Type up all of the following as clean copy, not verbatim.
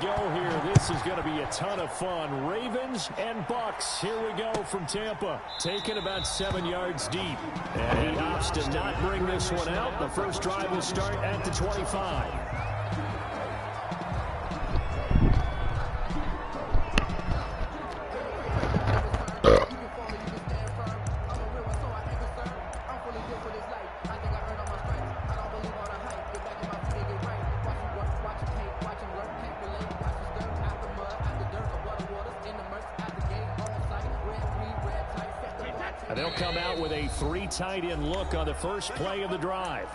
go here. This is going to be a ton of fun. Ravens and Bucks. Here we go from Tampa. Taken about 7 yards deep. And he opts to not bring this one out. The first drive will start at the 25. They'll come out with a 3 tight end look on the first play of the drive.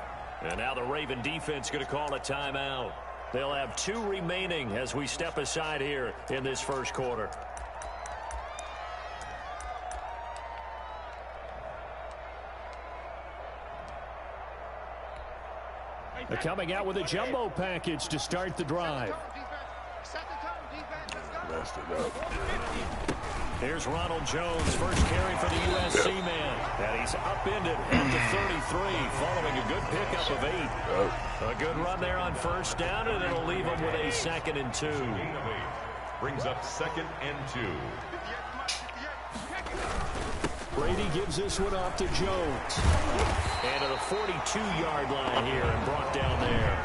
And now the Raven defense going to call a timeout. They'll have 2 remaining as we step aside here in this first quarter. They're coming out with a jumbo package to start the drive. Here's Ronald Jones, first carry for the USC man. And he's upended at the 33 following a good pickup of 8. A good run there on first down, and it'll leave him with a 2nd and 2. Brings up 2nd and 2. Brady gives this one off to Jones. And to the 42-yard line here and brought down there.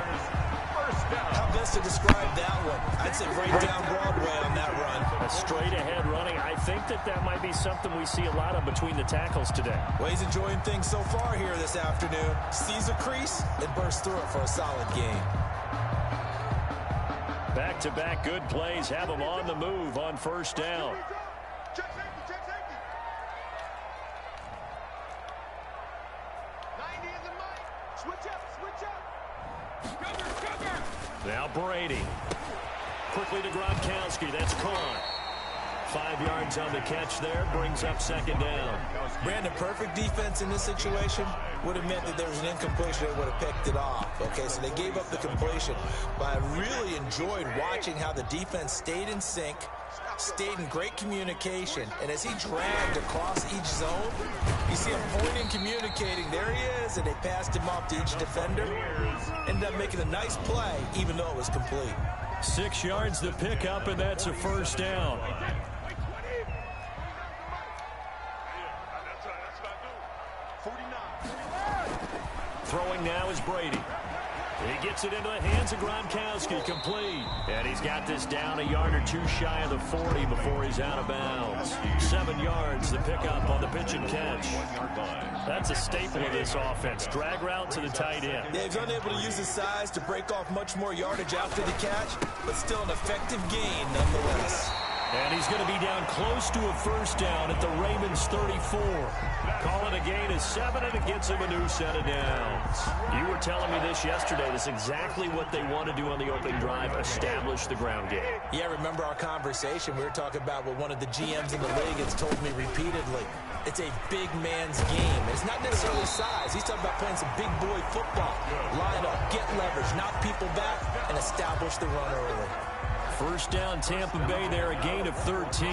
How best to describe that one? I'd say right down Broadway on that run. A straight-ahead running. I think that might be something we see a lot of between the tackles today. Well, he's enjoying things so far here this afternoon. Sees a crease and bursts through it for a solid game. Back-to-back good plays have him on the move on first down. Now Brady. Quickly to Gronkowski. That's caught. 5 yards on the catch there. Brings up 2nd down. Brandon, perfect defense in this situation would have meant that there was an incompletion that would have picked it off. Okay, so they gave up the completion. But I really enjoyed watching how the defense stayed in sync, stayed in great communication, and as he dragged across each zone, you see him pointing, communicating. There he is, and they passed him off to each defender. Ended up making a nice play, even though it was complete. 6 yards to pick up, and that's a first down. Throwing now is Brady. He gets it into the hands of Gronkowski, complete. And he's got this down a yard or 2 shy of the 40 before he's out of bounds. 7 yards to pick up on the pitch and catch. That's a staple of this offense. Drag route to the tight end. Yeah, he's unable to use his size to break off much more yardage after the catch, but still an effective gain nonetheless. And he's going to be down close to a first down at the Ravens 34. Call it a gain of 7, and it gets him a new set of downs. You were telling me this yesterday. This is exactly what they want to do on the opening drive, establish the ground game. Yeah, remember our conversation. We were talking about what one of the GMs in the league has told me repeatedly. It's a big man's game. It's not necessarily size. He's talking about playing some big boy football. Line up, get leverage, knock people back, and establish the run early. First down, Tampa Bay there, a gain of 13.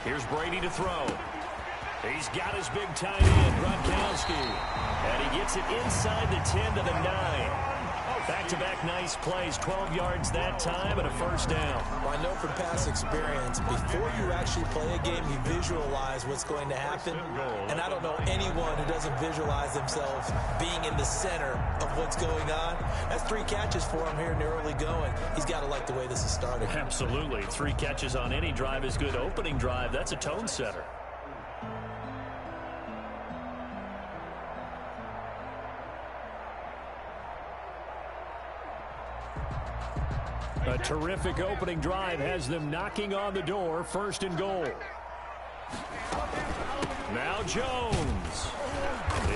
Here's Brady to throw. He's got his big tight end, Gronkowski. And he gets it inside the 10 to the 9. Back-to-back nice plays, 12 yards that time and a first down. Well, I know from past experience, before you actually play a game, you visualize what's going to happen. And I don't know anyone who doesn't visualize themselves being in the center of what's going on. That's 3 catches for him here in the early going. He's got to like the way this is started. Absolutely. 3 catches on any drive is good. Opening drive, that's a tone setter. A terrific opening drive has them knocking on the door. 1st and goal. Now Jones.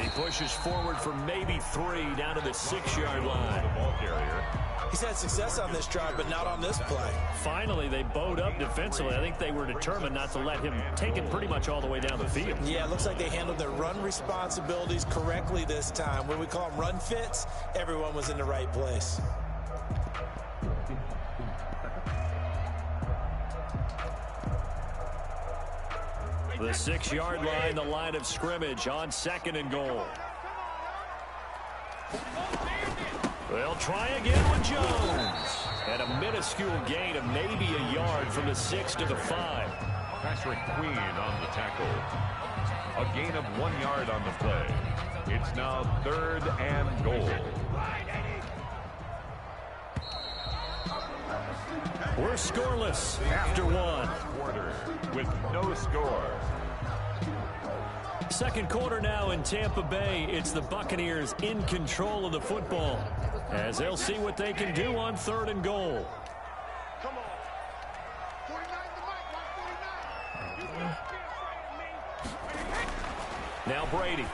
He pushes forward for maybe 3 down to the 6-yard line. He's had success on this drive, but not on this play. Finally, they bowed up defensively. I think they were determined not to let him take it pretty much all the way down the field. Yeah, it looks like they handled their run responsibilities correctly this time. When we call them run fits, everyone was in the right place. The 6-yard line, the line of scrimmage on 2nd and goal. They'll try again with Jones. And a minuscule gain of maybe a yard from the 6 to the 5. Patrick Queen on the tackle. A gain of 1 yard on the play. It's now 3rd and goal. We're scoreless after 1. Quarter with no score. Second quarter now in Tampa Bay. It's the Buccaneers in control of the football as they'll see what they can do on 3rd and goal. Come on. 49 the mic, 49. Now Brady.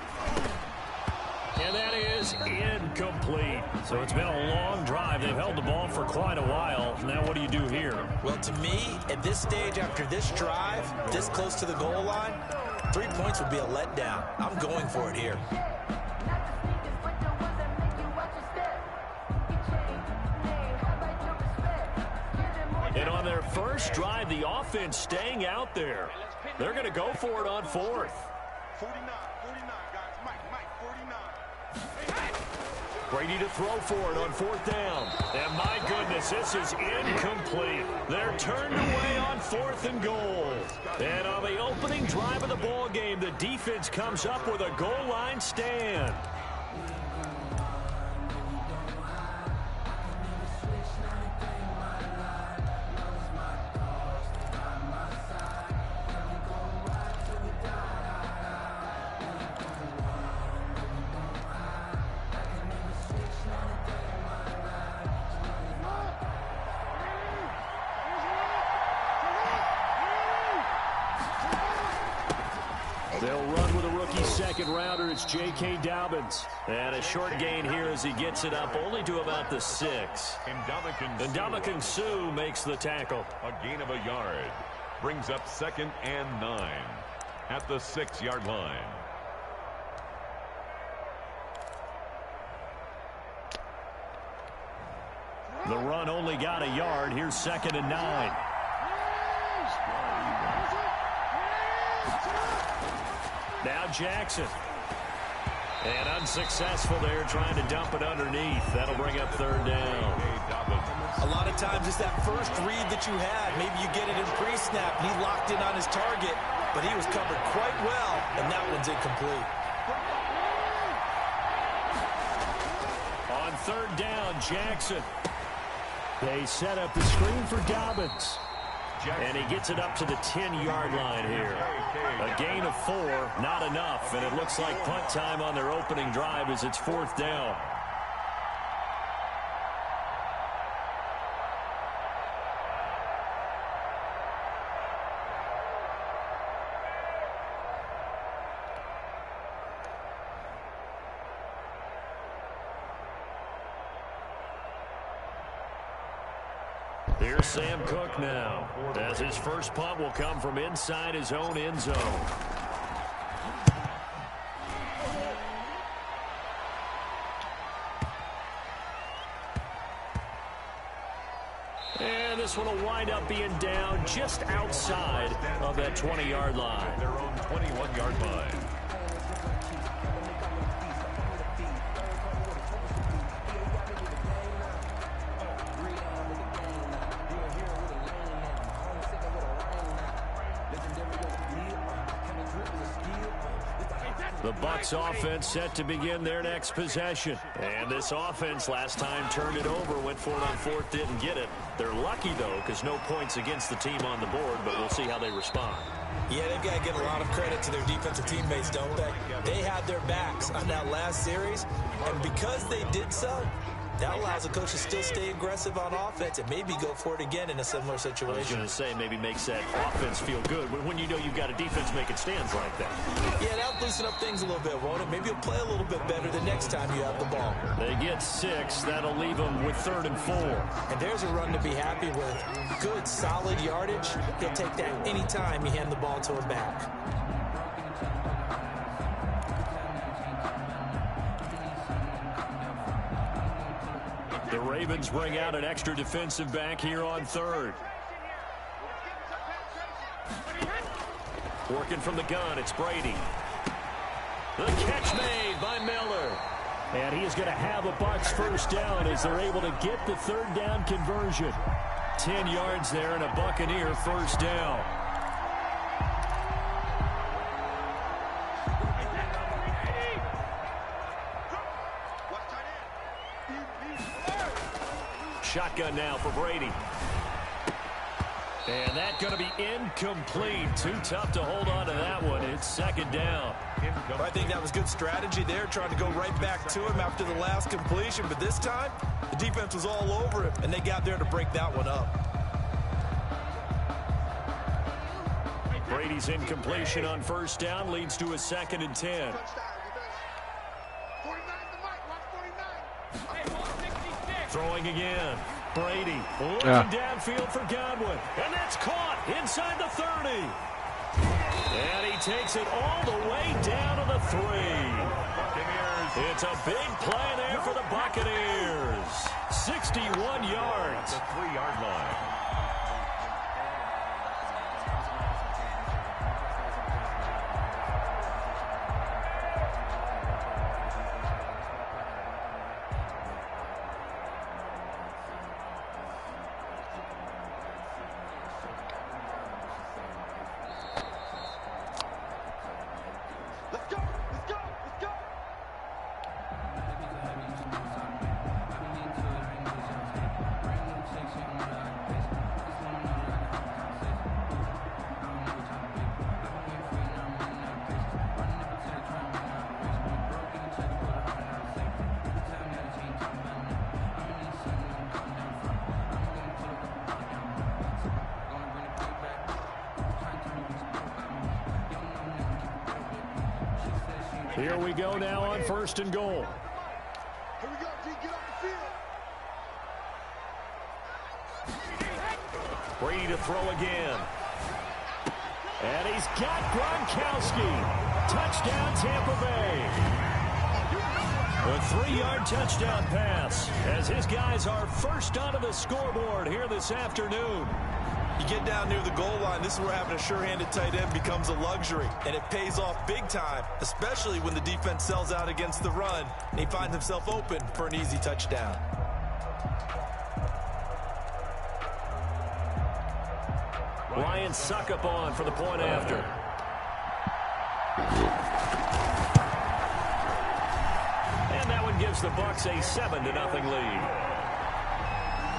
And that is incomplete. So it's been a long drive. They've held the ball for quite a while. Now what do you do here? Well, to me, at this stage, after this drive, this close to the goal line, 3 points would be a letdown. I'm going for it here. And on their first drive, the offense staying out there. They're going to go for it on 4th. 49, guys. Mike, 49. Brady to throw for it on 4th down. And my goodness, this is incomplete. They're turned away on 4th and goal. And on the opening drive of the ball game, the defense comes up with a goal line stand. They'll run with a rookie second-rounder. It's J.K. Dobbins. And a short gain here as he gets it up only to about the 6. And Ndamukong Suh makes the tackle. A gain of a yard. Brings up 2nd and 9 at the 6-yard line. The run only got a yard. Here's 2nd and 9. Now Jackson. And unsuccessful there, trying to dump it underneath. That'll bring up 3rd down. A lot of times it's that first read that you have. Maybe you get it in pre-snap, and he locked in on his target, but he was covered quite well, and that one's incomplete. On 3rd down, Jackson. They set up the screen for Dobbins. And he gets it up to the 10-yard line here. A gain of 4, not enough. And it looks like punt time on their opening drive as it's 4th down. Here's Sam Cook now, as his first punt will come from inside his own end zone. And this one will wind up being down just outside of that 20-yard line. Their own 21-yard line. The Bucs offense set to begin their next possession. And this offense last time turned it over, went for it on 4th, didn't get it. They're lucky, though, because no points against the team on the board, but we'll see how they respond. Yeah, they've got to give a lot of credit to their defensive teammates, don't they? They had their backs on that last series, and because they did so, that allows the coach to still stay aggressive on offense and maybe go for it again in a similar situation. I was going to say maybe makes that offense feel good when you know you've got a defense making stands like that. Yeah, that'll loosen up things a little bit, won't it? Maybe you'll play a little bit better the next time you have the ball. They get 6. That'll leave them with 3rd and 4. And there's a run to be happy with. Good, solid yardage. He'll take that anytime you hand the ball to him back. The Ravens bring out an extra defensive back here on 3rd. Working from the gun, it's Brady. The catch made by Miller. And he is going to have a Bucs first down as they're able to get the third down conversion. 10 yards there and a Buccaneer first down. Shotgun now for Brady. And that's going to be incomplete. Too tough to hold on to that one. It's second down. I think that was good strategy there, trying to go right back to him after the last completion. But this time, the defense was all over him, and they got there to break that one up. Brady's incompletion on first down leads to a 2nd and 10. Throwing again. Brady looking downfield for Godwin. And that's caught inside the 30. And he takes it all the way down to the 3. It's a big play there for the Buccaneers. 61 yards. The 3-yard line. Here we go now on 1st and goal. Here we go, G. Get off the field. Brady to throw again. And he's got Gronkowski. Touchdown, Tampa Bay. A 3-yard touchdown pass as his guys are first onto the scoreboard here this afternoon. You get down near the goal line, this is where having a sure-handed tight end becomes a luxury, and it pays off big time, especially when the defense sells out against the run, and he finds himself open for an easy touchdown. Ryan Suckup on for the point after. And that one gives the Bucs a 7-0 lead.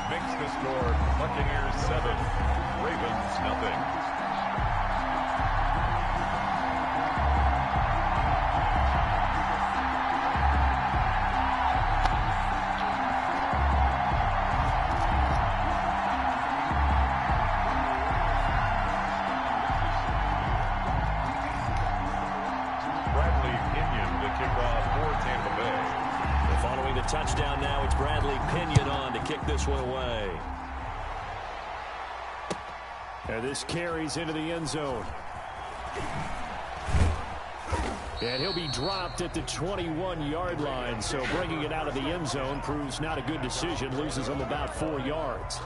Makes the score Buccaneers 7, Ravens nothing. Touchdown now. It's Bradley Pinion on to kick this one away. And this carries into the end zone. And he'll be dropped at the 21-yard line. So bringing it out of the end zone proves not a good decision. Loses him about 4 yards.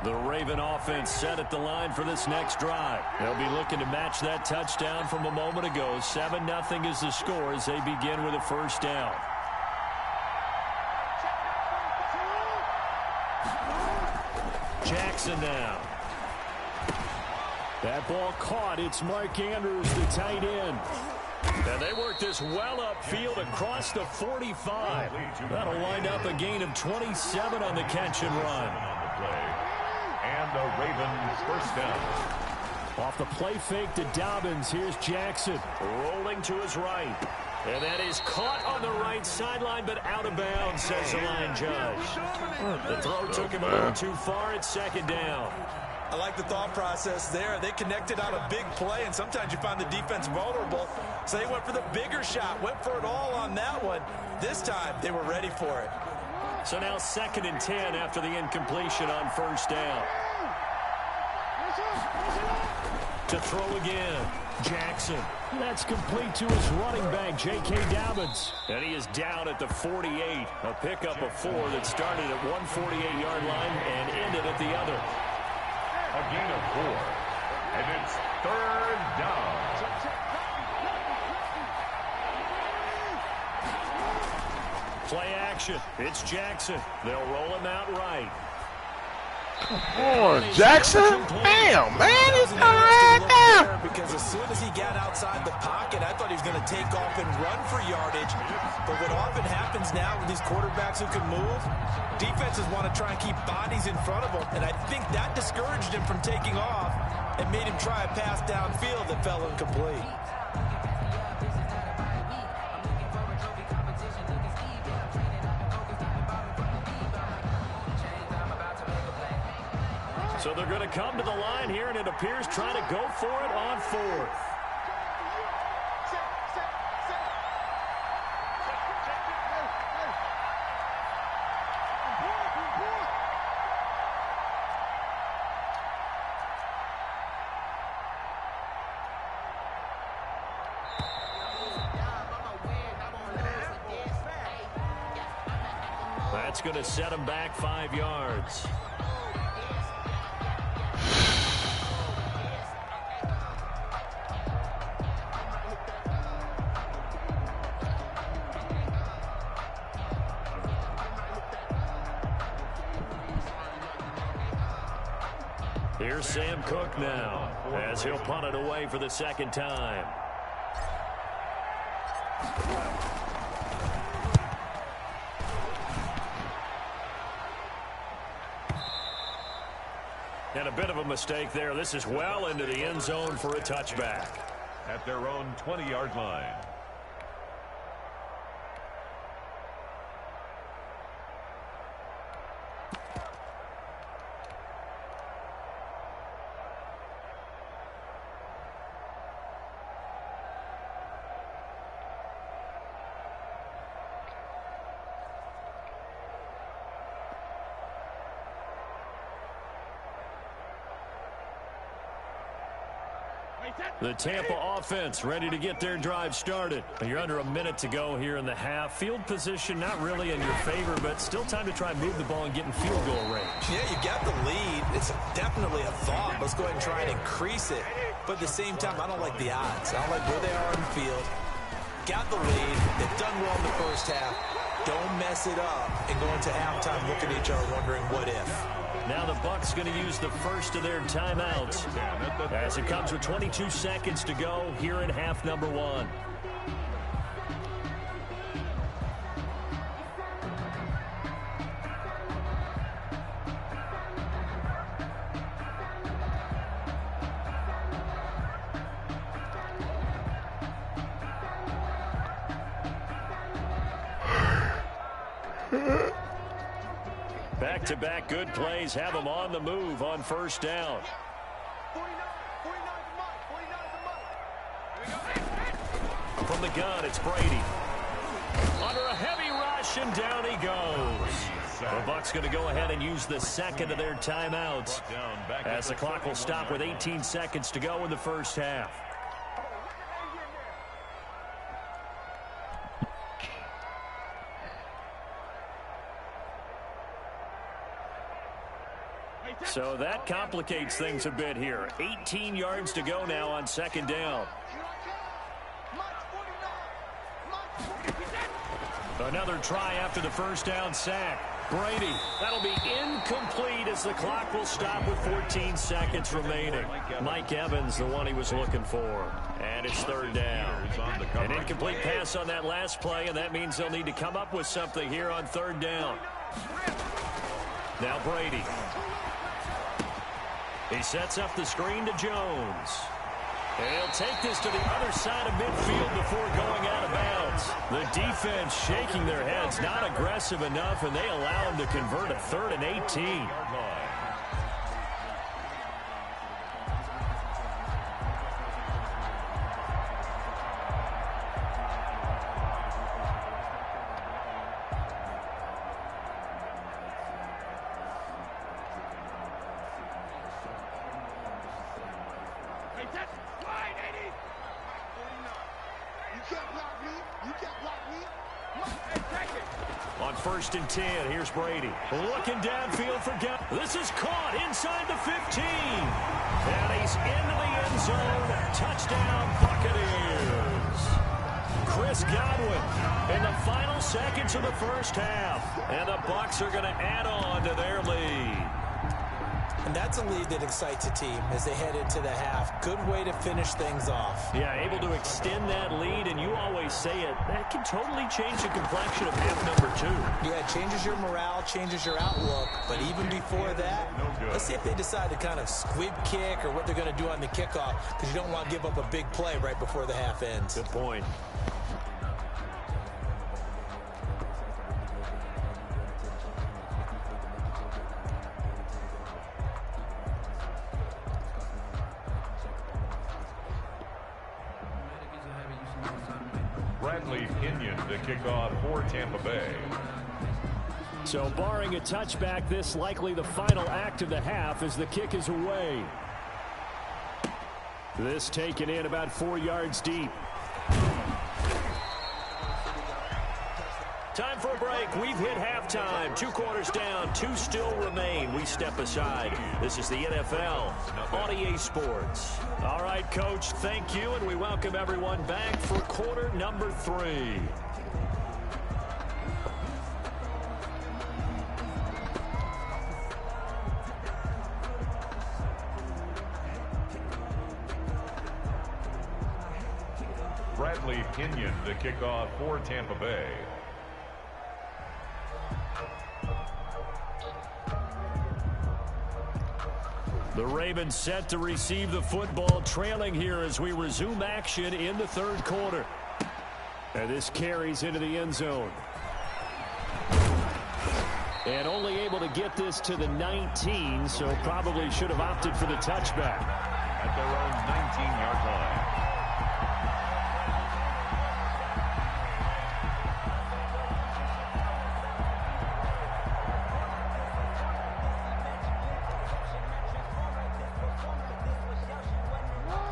The Raven offense set at the line for this next drive. They'll be looking to match that touchdown from a moment ago. 7-0 is the score as they begin with a first down. Jackson now. That ball caught. It's Mark Andrews, the tight end. And they work this well upfield across the 45. That'll wind up a gain of 27 on the catch and run. And the Ravens first down. Off the play fake to Dobbins. Here's Jackson rolling to his right. And that is caught on the right sideline, but out of bounds, says the line judge. The throw took him a little too far. It's second down. I like the thought process there. They connected on a big play, and sometimes you find the defense vulnerable. So they went for the bigger shot, went for it all on that one. This time, they were ready for it. So now 2nd and 10 after the incompletion on first down. To throw again, Jackson. That's complete to his running back, J.K. Dobbins. And he is down at the 48. A pickup of 4 that started at 148-yard line and ended at the other. A gain of 4. And it's 3rd down. Play action. It's Jackson. They'll roll him out right. Come on, Jackson. Damn, man. He's coming right there. Because as soon as he got outside the pocket, I thought he was going to take off and run for yardage. But what often happens now with these quarterbacks who can move, defenses want to try and keep bodies in front of them. And I think that discouraged him from taking off and made him try a pass downfield that fell incomplete. So they're going to come to the line here, and it appears trying to go for it on 4th. That's going to set him back 5 yards. Here's Sam Cook now, as he'll punt it away for the 2nd time. And a bit of a mistake there. This is well into the end zone for a touchback. At their own 20-yard line. The Tampa offense ready to get their drive started. You're under a minute to go here in the half. Field position not really in your favor, but still time to try and move the ball and get in field goal range. Yeah, you got the lead. It's definitely a thought. Let's go ahead and try and increase it. But at the same time, I don't like the odds. I don't like where they are on the field. Got the lead. They've done well in the first half. Don't mess it up and go into halftime looking at each other wondering what if. Now the Bucs going to use the first of their timeouts as it comes with 22 seconds to go here in half number 1. Back-to-back good plays have them on the move on first down. From the gun, it's Brady. Under a heavy rush, and down he goes. The Bucs going to go ahead and use the second of their timeouts as the clock will stop with 18 seconds to go in the first half. So that complicates things a bit here. 18 yards to go now on second down. Another try after the first down sack. Brady, that'll be incomplete as the clock will stop with 14 seconds remaining. Mike Evans, the one he was looking for. And it's third down. An incomplete pass on that last play, and that means they'll need to come up with something here on third down. Now Brady. He sets up the screen to Jones. And he'll take this to the other side of midfield before going out of bounds. The defense shaking their heads, not aggressive enough, and they allow him to convert a 3rd and 18. On 1st and 10, here's Brady. Looking downfield for Godwin. This is caught inside the 15. And he's into the end zone. Touchdown, Buccaneers. Chris Godwin in the final seconds of the first half. And the Bucs are going to add on to their lead. And that's a lead that excites a team as they head into the half. Good way to finish things off. Yeah, able to extend that lead, and you always say it, that can totally change the complexion of half number 2. Yeah, it changes your morale, changes your outlook. But even before that, let's see if they decide to kind of squib kick or what they're going to do on the kickoff, because you don't want to give up a big play right before the half ends. Good point. The kickoff for Tampa Bay. So barring a touchback, this likely the final act of the half as the kick is away. This taken in about 4 yards deep. Time for a break. We've hit halftime. 2 quarters down. 2 still remain. We step aside. This is the NFL on EA Sports. All right, Coach, thank you, and we welcome everyone back for quarter number 3. Bradley Pinion, the kickoff for Tampa Bay. The Ravens set to receive the football, trailing here as we resume action in the 3rd quarter. And this carries into the end zone. And only able to get this to the 19, so probably should have opted for the touchback. At their own 19-yard line.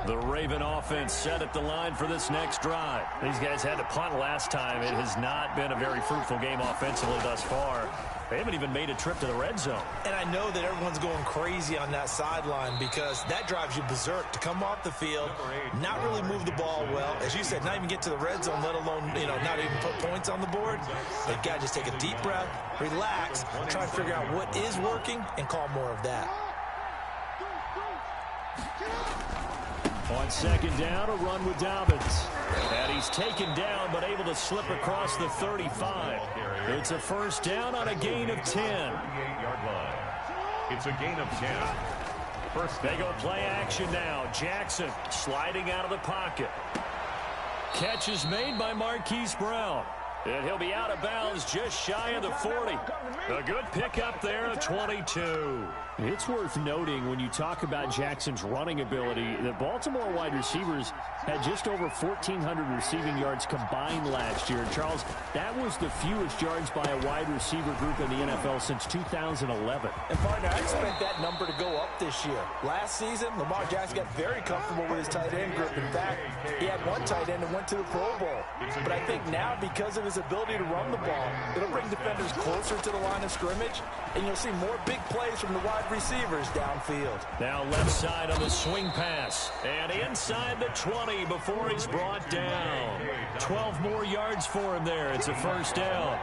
The Raven offense set at the line for this next drive. These guys had to punt last time. It has not been a very fruitful game offensively thus far. They haven't even made a trip to the red zone. And I know that everyone's going crazy on that sideline because that drives you berserk to come off the field, not really move the ball well. As you said, not even get to the red zone, let alone, not even put points on the board. They've got to just take a deep breath, relax, try to figure out what is working and call more of that. On 2nd down, a run with Dobbins. And he's taken down, but able to slip across the 35. It's a 1st down on a gain of 10. 38-yard line. It's a gain of 10. First they go play action now. Jackson sliding out of the pocket. Catch is made by Marquise Brown. And he'll be out of bounds just shy of the 40. A good pickup there at 22. It's worth noting when you talk about Jackson's running ability, the Baltimore wide receivers had just over 1,400 receiving yards combined last year. Charles, that was the fewest yards by a wide receiver group in the NFL since 2011. And partner, I expect that number to go up this year. Last season, Lamar Jackson got very comfortable with his tight end group. In fact, he had one tight end that went to the Pro Bowl. But I think now, because of his ability to run the ball, it'll bring defenders closer to the line of scrimmage, and you'll see more big plays from the wide receivers downfield. Now left side on the swing pass, and inside the 20 before he's brought down. 12 more yards for him there. It's a 1st down.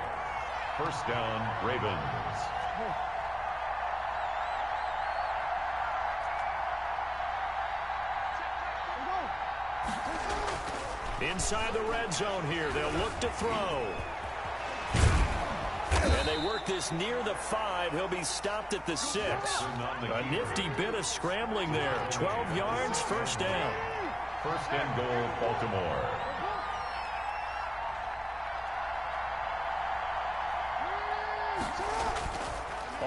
1st down, Ravens. Inside the red zone here, they'll look to throw. And they work this near the 5. He'll be stopped at the 6. A nifty bit of scrambling there. 12 yards, 1st down. 1st and goal, Baltimore.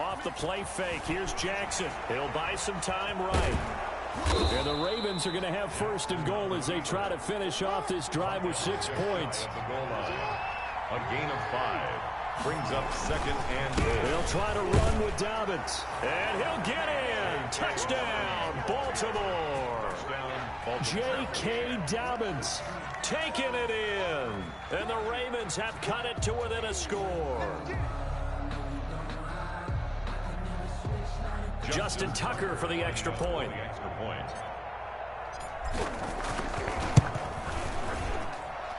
Off the play fake, here's Jackson. He'll buy some time right. And the Ravens are going to have 1st and goal as they try to finish off this drive with 6 points. At the goal line. A gain of 5. Brings up 2nd and goal. They'll try to run with Dobbins. And he'll get in. Touchdown, Baltimore. Touchdown, J.K. Dobbins taking it in. And the Ravens have cut it to within a score. Justin Tucker for the extra point.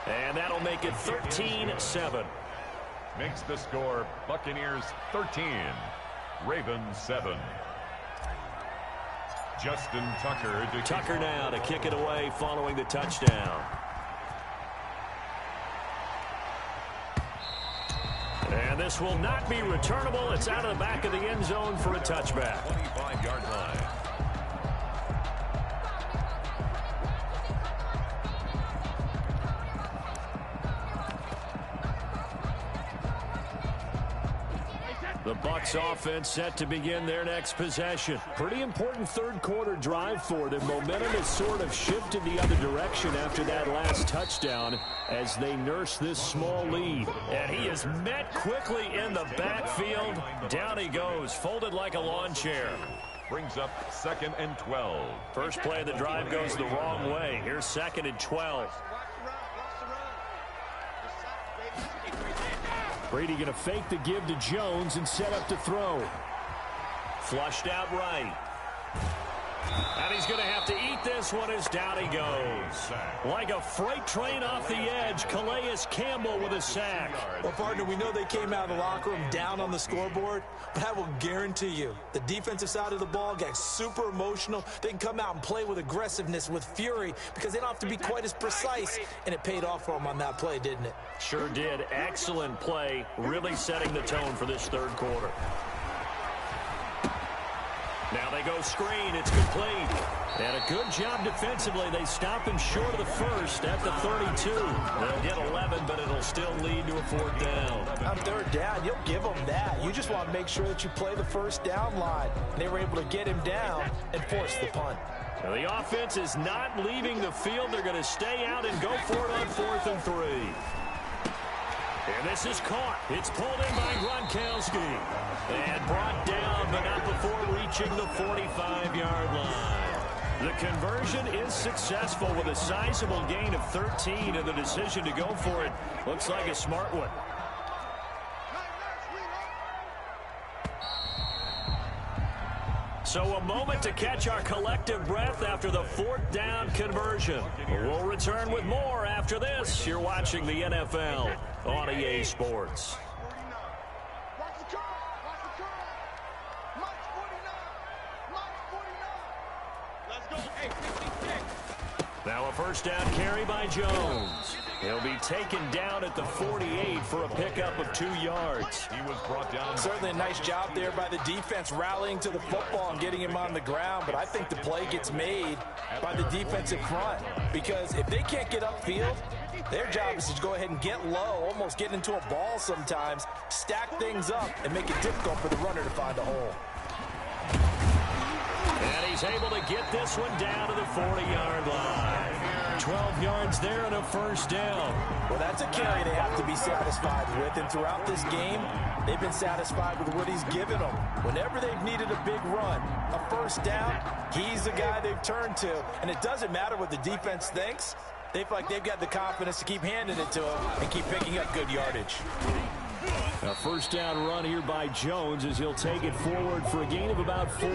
And that'll make it 13-7. Makes the score Buccaneers 13, Ravens 7. Justin Tucker. Tucker now to kick it away following the touchdown. And this will not be returnable. It's out of the back of the end zone for a touchback. 25-yard line. The Bucs offense set to begin their next possession. Pretty important third quarter drive for them. Momentum has sort of shifted the other direction after that last touchdown as they nurse this small lead. And he is met quickly in the backfield. Down he goes, folded like a lawn chair. Brings up 2nd and 12. First play of the drive goes the wrong way. Here's 2nd and 12. Brady going to fake the give to Jones and set up to throw. Flushed out right. And he's going to have to eat this one as down he goes. Like a freight train off the edge, Calais Campbell with a sack. Well, partner, we know they came out of the locker room down on the scoreboard, but I will guarantee you the defensive side of the ball got super emotional. They can come out and play with aggressiveness, with fury, because they don't have to be quite as precise, and it paid off for them on that play, didn't it? Sure did. Excellent play, really setting the tone for this third quarter. Now they go screen. It's complete. And a good job defensively. They stop him short of the first at the 32. They'll get 11, but it'll still lead to a 4th down. On 3rd down, you'll give them that. You just want to make sure that you play the first down line. And they were able to get him down and force the punt. Now the offense is not leaving the field. They're going to stay out and go for it on 4th and 3. And this is caught. It's pulled in by Gronkowski. And brought down, but not before reaching the 45-yard line. The conversion is successful with a sizable gain of 13, and the decision to go for it looks like a smart one. So a moment to catch our collective breath after the 4th down conversion. We'll return with more after this. You're watching the NFL on EA Sports. Now a first down carry by Jones. He'll be taken down at the 48 for a pickup of 2 yards. He was brought down. Certainly a nice job there by the defense rallying to the football and getting him on the ground, but I think the play gets made by the defensive front because if they can't get upfield, their job is to go ahead and get low, almost get into a ball sometimes, stack things up, and make it difficult for the runner to find a hole. And he's able to get this one down to the 40-yard line. 12 yards there and a first down. Well, that's a carry they have to be satisfied with, and throughout this game, they've been satisfied with what he's given them. Whenever they've needed a big run, a first down, he's the guy they've turned to. And it doesn't matter what the defense thinks. They feel like they've got the confidence to keep handing it to him and keep picking up good yardage. A first down run here by Jones as he'll take it forward for a gain of about 4.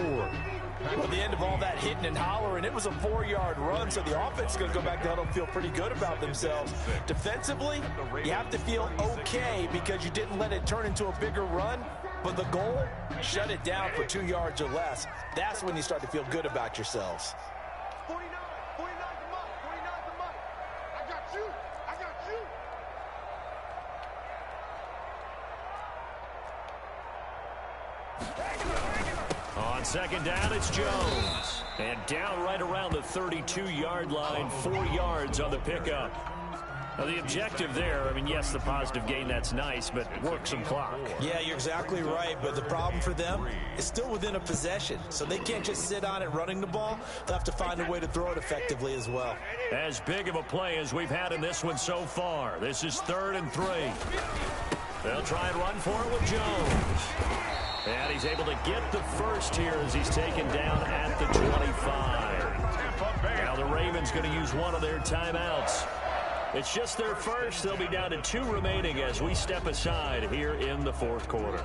Well, at the end of all that hitting and hollering, it was a 4-yard run, so the offense is going to go back to huddle and feel pretty good about themselves. Defensively, you have to feel okay because you didn't let it turn into a bigger run, but the goal, shut it down for 2 yards or less. That's when you start to feel good about yourselves. 49 the month, 49 the month. I got you. On second down, it's Jones. And down right around the 32-yard line, 4 yards on the pickup. Now, the objective there, I mean, yes, the positive gain, that's nice, but work some clock. Yeah, you're exactly right, but the problem for them is still within a possession, so they can't just sit on it running the ball. They'll have to find a way to throw it effectively as well. As big of a play as we've had in this one so far. This is 3rd and 3. They'll try and run for it with Jones. And he's able to get the first here as he's taken down at the 25. Now the Ravens Ravens going to use one of their timeouts. It's just their first. They'll be down to 2 remaining as we step aside here in the fourth quarter.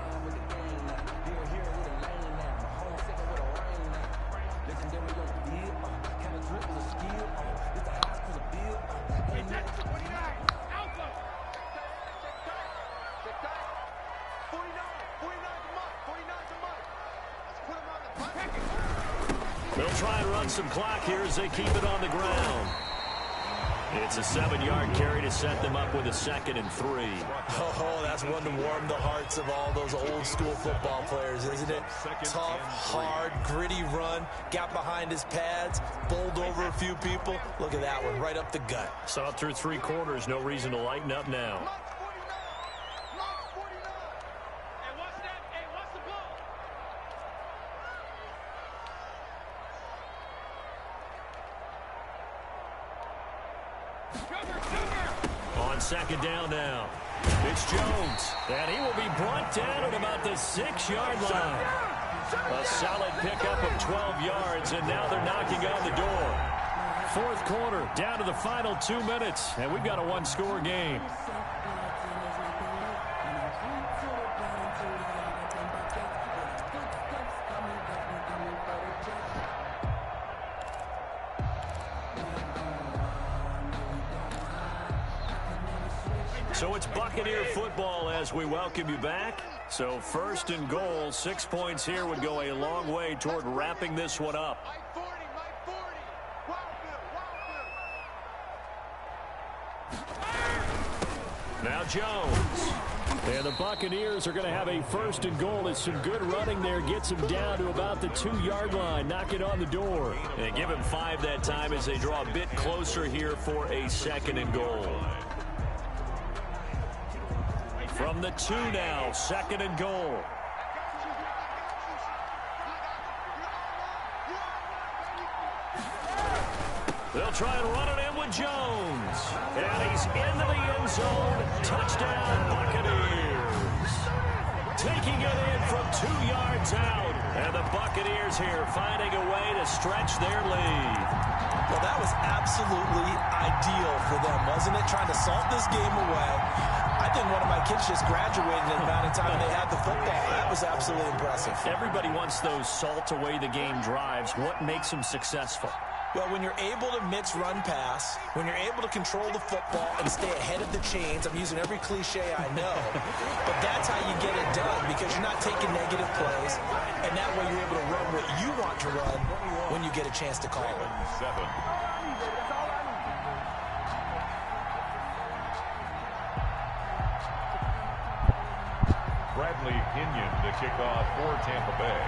They'll try and run some clock here as they keep it on the ground. It's a 7-yard carry to set them up with a 2nd and 3. Oh, that's one to warm the hearts of all those old school football players, isn't it? Tough, hard, gritty run. Got behind his pads, bowled over a few people. Look at that one, right up the gut. Saw through 3 quarters, no reason to lighten up now. On 2nd down now, it's Jones, and he will be brought down at about the 6-yard line. A solid pickup of 12 yards, and now they're knocking on the door. Fourth quarter, down to the final 2 minutes, and we've got a 1-score game. So it's Buccaneer football as we welcome you back. So 1st and goal, 6 points here would go a long way toward wrapping this one up. Now Jones. And the Buccaneers are going to have a 1st and goal. It's some good running there. Gets him down to about the 2-yard line. Knock it on the door. And give him 5 that time as they draw a bit closer here for a 2nd and goal. From the 2 now, 2nd and goal. They'll try and run it in with Jones. And he's into the end zone. Touchdown, Buccaneers. Taking it in from 2 yards out. And the Buccaneers here finding a way to stretch their lead. Well, that was absolutely ideal for them, wasn't it? Trying to salt this game away. I think one of my kids just graduated in the amount of time they had the football. That was absolutely impressive. Everybody wants those salt away the game drives. What makes them successful? Well, when you're able to mix run pass, when you're able to control the football and stay ahead of the chains, I'm using every cliche I know, but that's how you get it done because you're not taking negative plays, and that way you're able to run what you want to run when you get a chance to call it. 7. Bradley Pinion to kick off for Tampa Bay.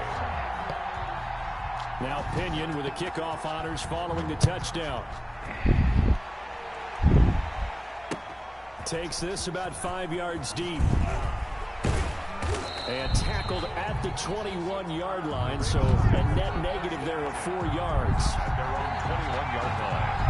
Now Pinion with the kickoff honors following the touchdown. Takes this about 5 yards deep. And tackled at the 21-yard line, so a net negative there of 4 yards. At their own 21-yard line.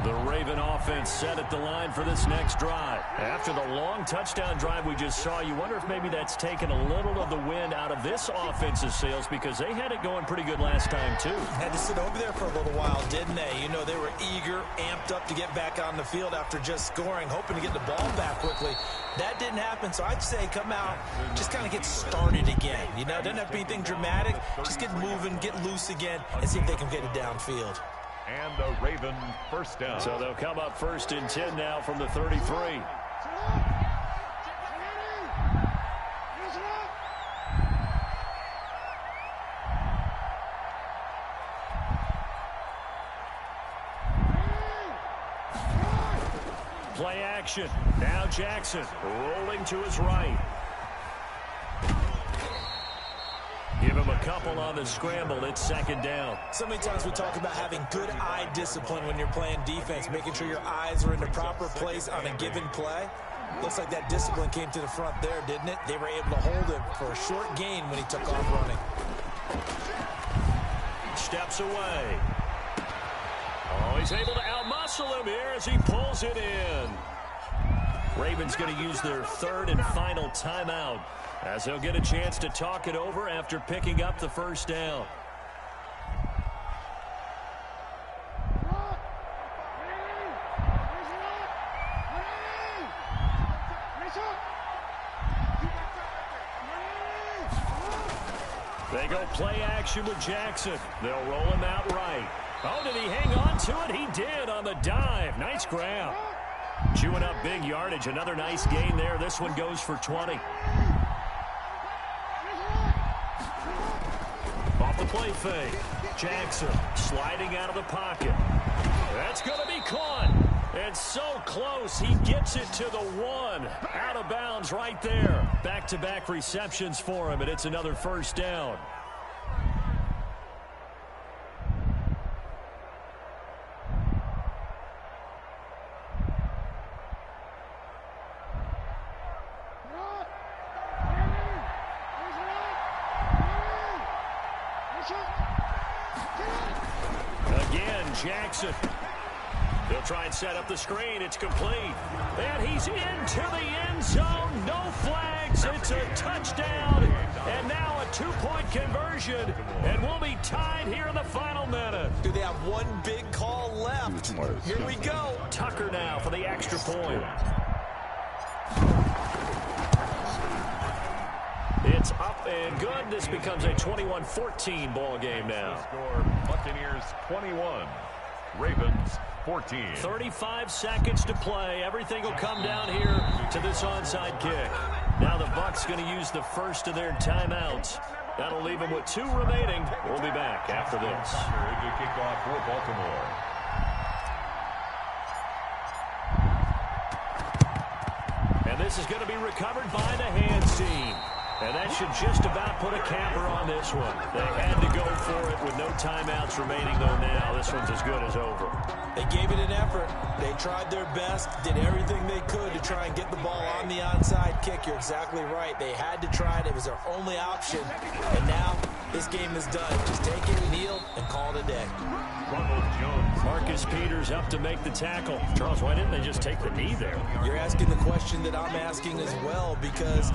The Raven offense set at the line for this next drive. After the long touchdown drive we just saw, you wonder if maybe that's taken a little of the wind out of this offense's sails because they had it going pretty good last time, too. Had to sit over there for a little while, didn't they? You know, they were eager, amped up to get back on the field after just scoring, hoping to get the ball back quickly. That didn't happen, so I'd say come out, just kind of get started again. You know, it doesn't have to be anything dramatic. Just get moving, get loose again, and see if they can get it downfield. And the Raven 1st down. So they'll come up 1st and 10 now from the 33. Play action. Now Jackson rolling to his right. Give him a couple on the scramble. It's 2nd down. So many times we talk about having good eye discipline when you're playing defense, making sure your eyes are in the proper place on a given play. Looks like that discipline came to the front there, didn't it? They were able to hold him for a short gain when he took off running. Steps away. Oh, he's able to outmuscle him here as he pulls it in. Ravens going to use their 3rd and final timeout. As he'll get a chance to talk it over after picking up the first down. They go play action with Jackson. They'll roll him out right. Oh, did he hang on to it? He did on the dive. Nice grab. Chewing up big yardage. Another nice gain there. This one goes for 20. Off the play fake. Jackson sliding out of the pocket. That's going to be caught. And so close. He gets it to the 1. Out of bounds right there. Back-to-back receptions for him, and it's another first down. Again, Jackson. They'll try and set up the screen. It's complete. And he's into the end zone. No flags. It's a touchdown. And now a 2-point conversion. And we'll be tied here in the final minute. Do they have one big call left? Here we go. Tucker now for the extra point. It's up and good. This becomes a 21-14 ball game now. Score Buccaneers 21, Ravens 14. 35 seconds to play. Everything will come down here to this onside kick. Now the Bucs going to use the first of their timeouts. That'll leave them with 2 remaining. We'll be back after this. The kickoff for Baltimore. And this is going to be recovered by the hands team. And that should just about put a capper on this one. They had to go for it with no timeouts remaining, though now. This one's as good as over. They gave it an effort. They tried their best, did everything they could to try and get the ball on the onside kick. You're exactly right. They had to try it. It was their only option. And now this game is done. Just take it, kneel, and call it a day. Ronald Jones. Marcus Peters up to make the tackle. Charles, why didn't they just take the knee there? You're asking the question that I'm asking as well, because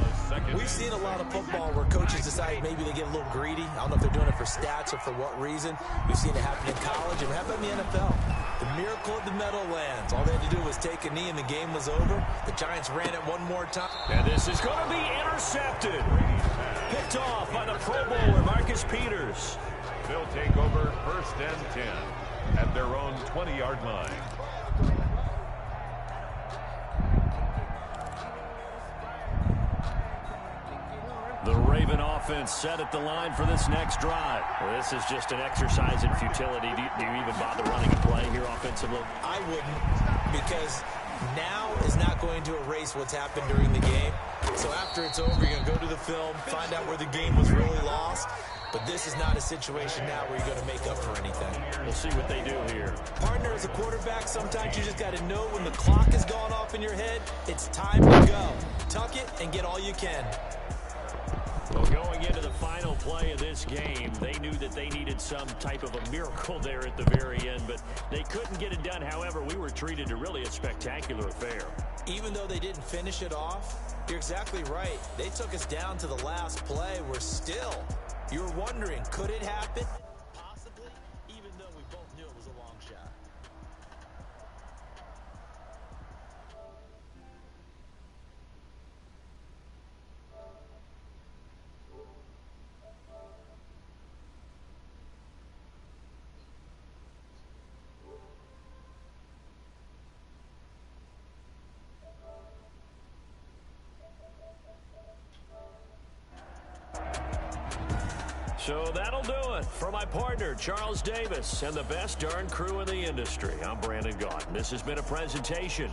we've seen a lot of football where coaches decide maybe they get a little greedy. I don't know if they're doing it for stats or for what reason. We've seen it happen in college and happen in the NFL. The miracle of the Meadowlands. All they had to do was take a knee and the game was over. The Giants ran it one more time. And this is going to be intercepted. Picked off by the Pro Bowler, Marcus Peters. They'll take over 1st and 10 at their own 20-yard line. The Raven offense set at the line for this next drive. Well, this is just an exercise in futility. Do you even bother running a play here offensively? I wouldn't, because now is not going to erase what's happened during the game. So after it's over, you're going to go to the film, find out where the game was really lost. But this is not a situation now where you're going to make up for anything. We'll see what they do here. Partner, as a quarterback, sometimes you just got to know when the clock has gone off in your head, it's time to go. Tuck it and get all you can. Well, going into the final play of this game, they knew that they needed some type of a miracle there at the very end, but they couldn't get it done. However, we were treated to really a spectacular affair. Even though they didn't finish it off, you're exactly right. They took us down to the last play. We're still, you were wondering, could it happen? Possibly, even though we both knew it was a long shot. So that'll do it. For my partner, Charles Davis, and the best darn crew in the industry, I'm Brandon Gaudin. This has been a presentation